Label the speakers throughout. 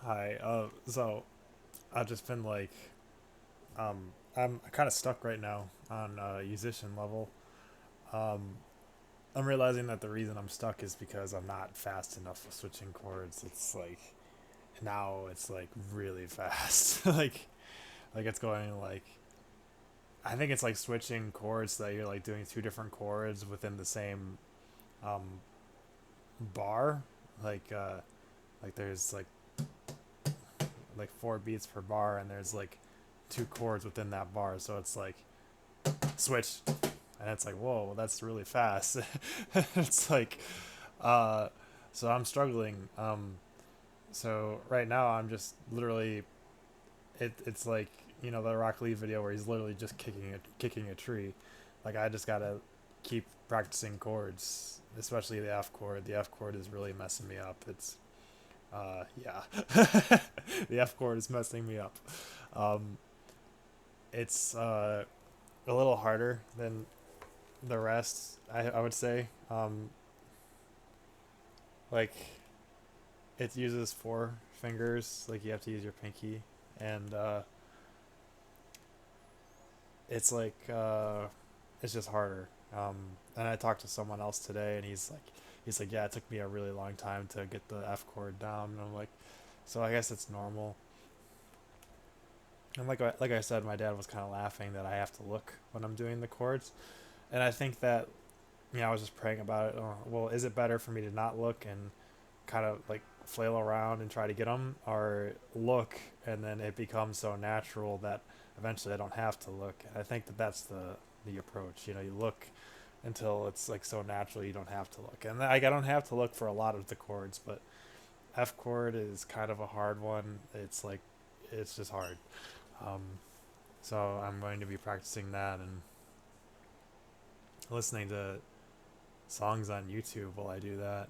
Speaker 1: Hi. So I've just been like, I'm kind of stuck right now on musician level. Um, I'm realizing that the reason I'm stuck is because I'm not fast enough with switching chords. It's like now it's like really fast. like it's going like I think it's like switching chords so that you're like doing two different chords within the same um, bar. Like uh, like there's like four beats per bar, and there's like two chords within that bar. So it's like switch, and it's like whoa, that's really fast. It's like uh, so I'm struggling. So right now I'm just literally it's like the Rock Lee video where he's literally just kicking a tree. Like I just gotta keep practicing chords, especially the F chord. The F chord is really messing me up. It's yeah, the F chord is messing me up. Um, it's a little harder than the rest. I would say like it uses four fingers. Like you have to use your pinky, and it's like it's just harder. And I talked to someone else today, and he's like, yeah, it took me a really long time to get the F chord down. And I'm like, so I guess it's normal. And like I said, my dad was kind of laughing that I have to look when I'm doing the chords, and I think that I was just praying about it. Well, is it better for me to not look and kind of like flail around and try to get them, or look and then it becomes so natural that eventually I don't have to look? And I think that that's the approach. You look until it's like so natural you don't have to look. And like I don't have to look for a lot of the chords, but F chord is kind of a hard one. It's like it's just hard. Um, so I'm going to be practicing that and listening to songs on YouTube while I do that.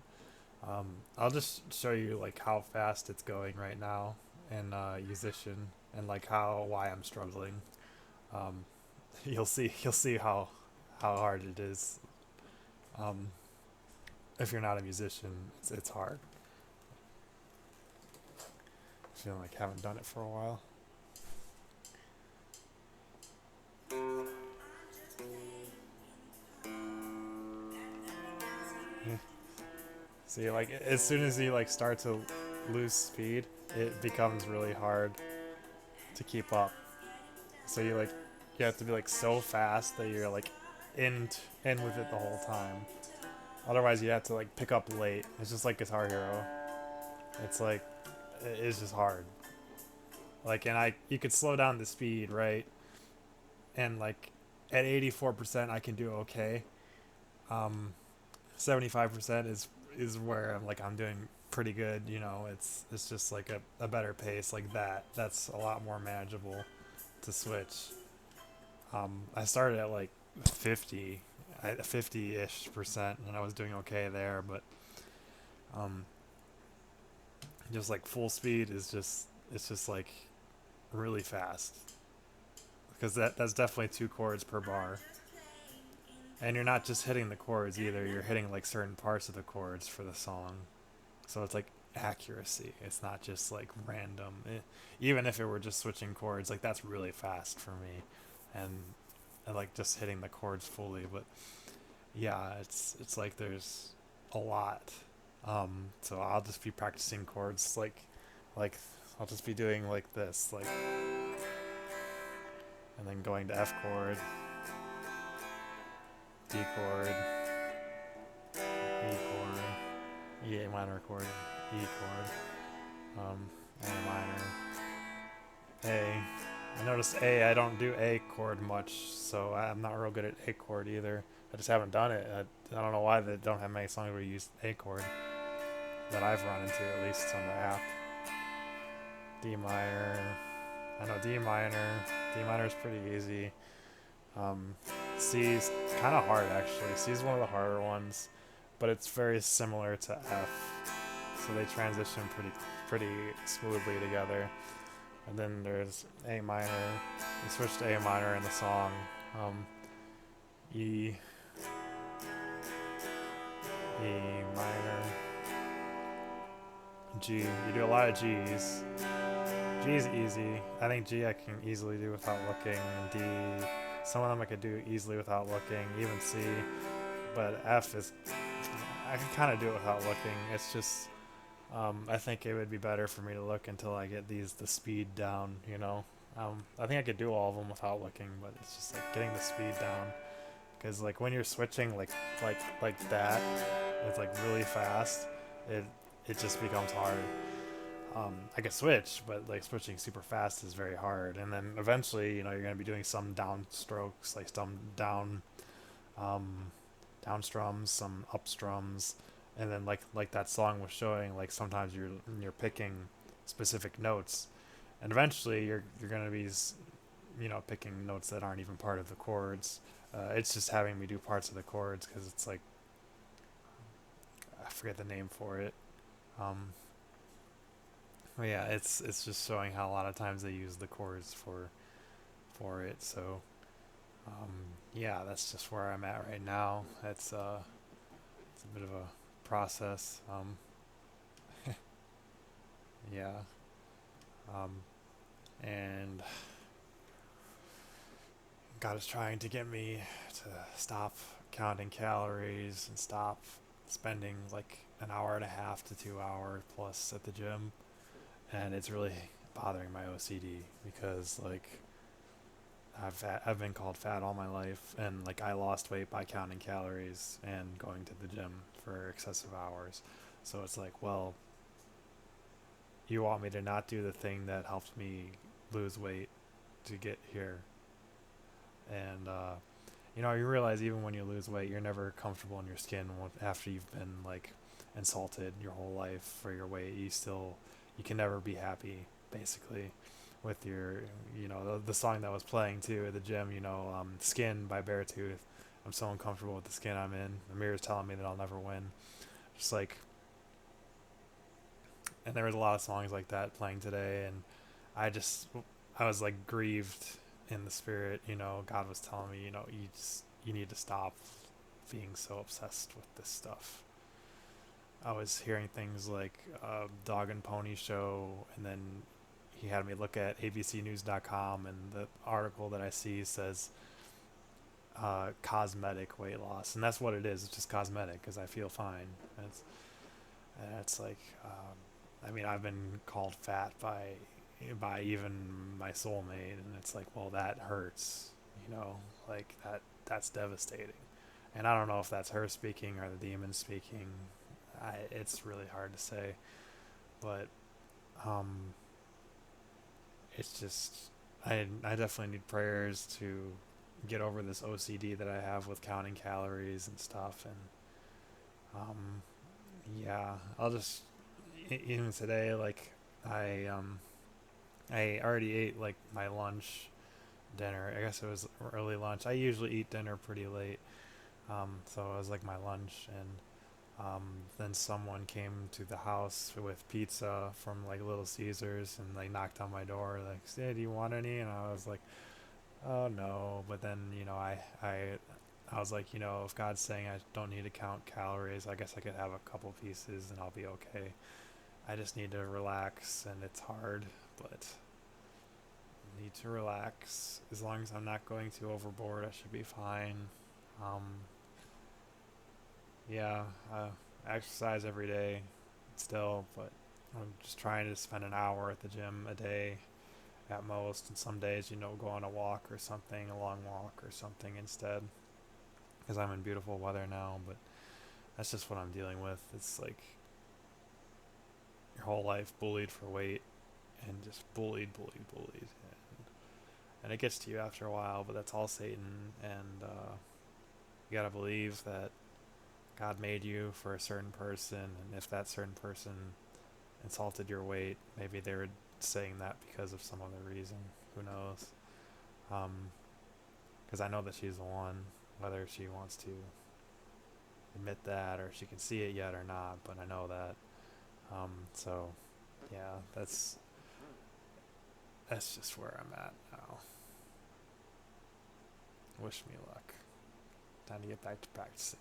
Speaker 1: I'll just show you like how fast it's going right now in musician and like how why I'm struggling. Um, you'll see how hard it is. Um, if you're not a musician, it's hard. I feel like I haven't done it for a while. Yeah. See, like as soon as you like start to lose speed, it becomes really hard to keep up. So you have to be like so fast that you're like in in with it the whole time. Otherwise, you have to like pick up late. It's just like Guitar Hero. It's like it's just hard. Like, and I you could slow down the speed, right? And like at 84%, I can do okay. 75% is where I'm doing pretty good. It's just like a better pace like that. That's a lot more manageable to switch. I started at like 50, 50-ish percent, and I was doing okay there, but um, just like full speed is just it's just like really fast because that's definitely two chords per bar, and you're not just hitting the chords either. You're hitting like certain parts of the chords for the song, so it's like accuracy. It's not just like random. Even if it were just switching chords, like that's really fast for me, and like just hitting the chords fully. But yeah, it's like there's a lot. So I'll just be practicing chords like I'll just be doing like this, like, and then going to F chord, D chord, E chord, E minor chord, E chord, A minor, A. I noticed A. I don't do A chord much, so I'm not real good at A chord either. I just haven't done it. I don't know why they don't have many songs where you use A chord that I've run into, at least on the app. D minor. I know D minor. D minor is pretty easy. Um, C is kind of hard actually. C is one of the harder ones, but it's very similar to F, so they transition pretty smoothly together. And then there's A minor. We switch to A minor in the song. Um, E, E minor, G. You do a lot of G's. G is easy. I think G I can easily do without looking. And D, some of them I could do easily without looking. Even C, but F is I can kind of do it without looking. It's just I think it would be better for me to look until I get the speed down. I think I could do all of them without looking, but it's just like getting the speed down. Because like when you're switching like that, it's like really fast. It it just becomes hard. I can switch, but like switching super fast is very hard. And then eventually, you're gonna be doing some down strokes, like some um, down strums, some up strums, and then like that song was showing, like sometimes you're picking specific notes, and eventually you're gonna be picking notes that aren't even part of the chords. It's just having me do parts of the chords because it's like I forget the name for it. Um, but yeah, it's just showing how a lot of times they use the chords for it. So yeah, that's just where I'm at right now. It's a bit of a process. Yeah. Um, and God is trying to get me to stop counting calories and stop spending like an hour and a half to 2 hours plus at the gym. And it's really bothering my OCD because like I've been called fat all my life, and like I lost weight by counting calories and going to the gym for excessive hours. So it's like, well, you want me to not do the thing that helped me lose weight to get here, and you realize even when you lose weight, you're never comfortable in your skin after you've been like insulted your whole life for your weight. You can never be happy basically with your the song that was playing too at the gym, Skin by Beartooth. I'm so uncomfortable with the skin I'm in. The mirror's telling me that I'll never win. Just like, and there was a lot of songs like that playing today, and I just I was like grieved in the spirit. God was telling me, you need to stop being so obsessed with this stuff. I was hearing things like Dog and Pony Show, and then he had me look at abcnews.com, and the article that I see says cosmetic weight loss, and that's what it is. It's just cosmetic because I feel fine. And it's like, I mean, I've been called fat by even my soulmate, and it's like, well, that hurts, like that's devastating. And I don't know if that's her speaking or the demon speaking. It's really hard to say, but um, it's just I definitely need prayers to get over this OCD that I have with counting calories and stuff. And yeah, I'll just even today, like I already ate like my lunch, dinner. I guess it was early lunch. I usually eat dinner pretty late, so it was like my lunch. And then someone came to the house with pizza from like Little Caesars and like knocked on my door, like, "Hey, do you want any?" And I was like, "Oh no." But then I was like, if God's saying I don't need to count calories, I guess I could have a couple pieces and I'll be okay. I just need to relax, and it's hard, but I need to relax. As long as I'm not going too overboard, I should be fine. Um, yeah, I exercise every day still, but I'm just trying to spend an hour at the gym a day at most, and some days, go on a walk or something, a long walk or something instead, because I'm in beautiful weather now. But that's just what I'm dealing with. It's like your whole life bullied for weight, and just bullied, and it gets to you after a while. But that's all Satan, and you gotta believe that God made you for a certain person, and if that certain person insulted your weight, maybe they were saying that because of some other reason. Who knows? Because I know that she's the one, whether she wants to admit that or she can see it yet or not, but I know that. So, yeah, that's just where I'm at now. Wish me luck. Time to get back to practicing.